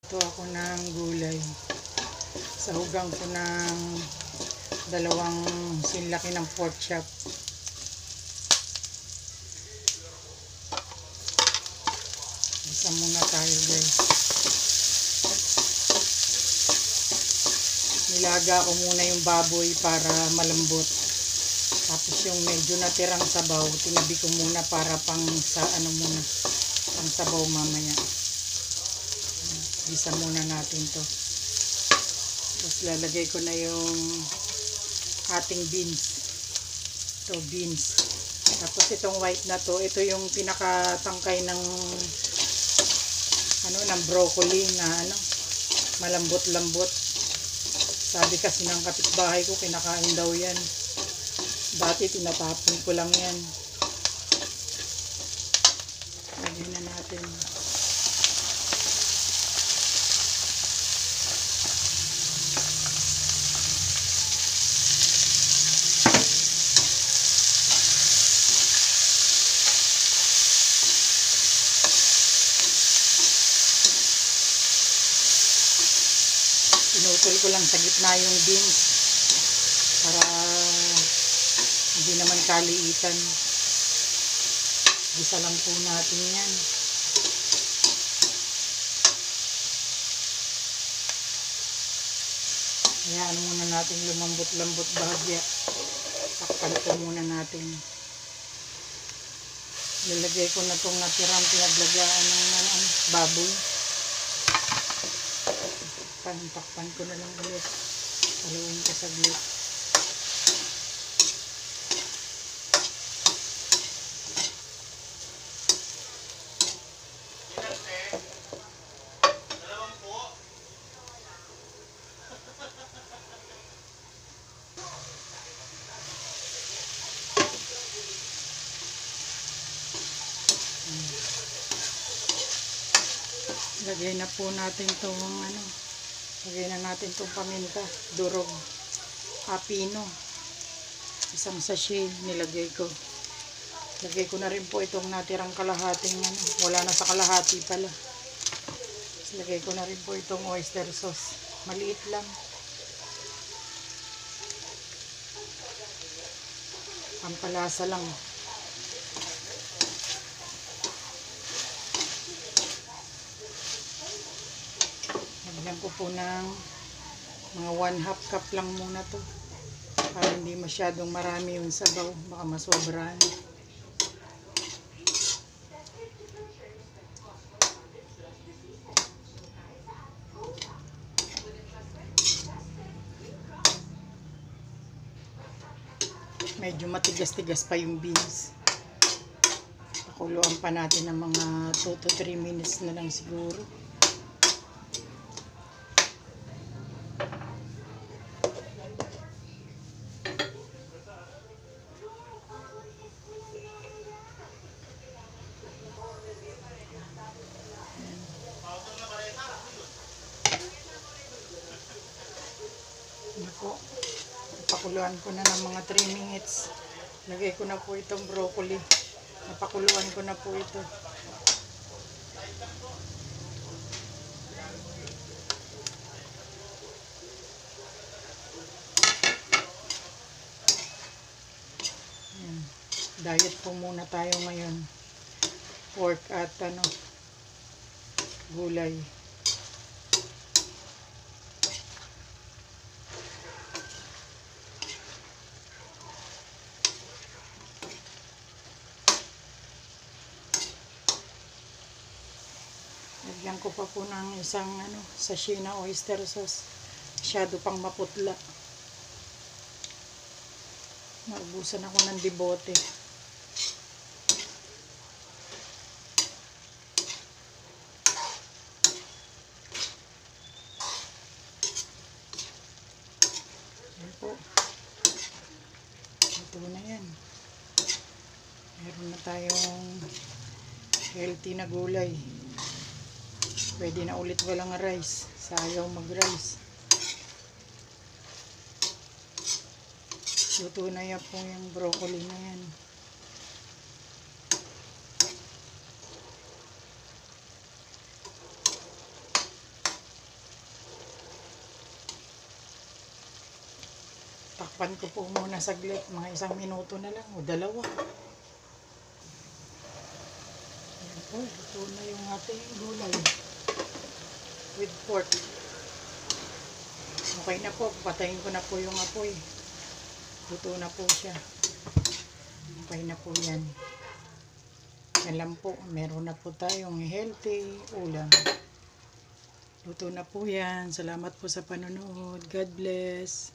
Ito ako ng gulay. Sahugang ko ng 2 sinlaki ng pork chop. Isa muna tayo guys. Nilaga ko muna yung baboy para malambot. Tapos yung medyo natirang sabaw, tinabi ko muna para pang sabaw mamaya. Gisa muna natin to. Tapos lalagay ko na yung ating beans. Ito beans. Tapos itong white na to, ito yung pinakatangkay ng ng broccoli na malambot-lambot. Sabi kasi ng kapitbahay ko, kinakain daw yan. Dati tinatapon ko lang yan. Lagyan na natin. Pinutol ko lang sa gitna yung beans para hindi naman kaliitan. Gisa lang po natin yan. Hayaan muna natin lumambot-lambot bahagya. Takpan ko muna natin. Lalagay ko na itong natirang pinaglagaan ng baboy. Takpan ko na lang ulit. Haluin ko saglit. Lagay na po natin itong lagay na natin itong paminta, durog, apino. Isang sachet nilagay ko. Lagay ko na rin po itong natirang kalahating wala na sa kalahati pala. Lagay ko na rin po itong oyster sauce. Maliit lang. Pampalasa lang. Lagyan ko po ng mga 1/2 cup lang muna to para hindi masyadong marami yung sabaw, baka masobrahan. Medyo matigas-tigas pa yung beans. Pakuluan pa natin ng mga 2 to 3 minutes na lang siguro. Po, pakuluan ko na ng mga 3 minutes. Lagay ko na po itong broccoli. Napakuluan ko na po ito. Ayan. Diet po muna tayo ngayon. Pork at gulay. Lagyan ko pa po ng isang sachet na oyster sauce. Masyado pang maputla. Naubusan ako ng dibote. Ayan po. Ito na yan. Meron na tayong healthy na gulay. Pwede na ulit walang rice. Sayaw mag-rice. Luto na yan po yung broccoli na yan. Takpan ko po muna saglit, mga 1 minuto na lang o 2. Ayan po, ito na yung ating gulay with pork. Okay na po, patayin ko na po yung apoy. Luto na po siya. Okay na po yan. Yan lang po, meron na po tayong healthy ulam. Luto na po yan. Salamat po sa panonood. God bless.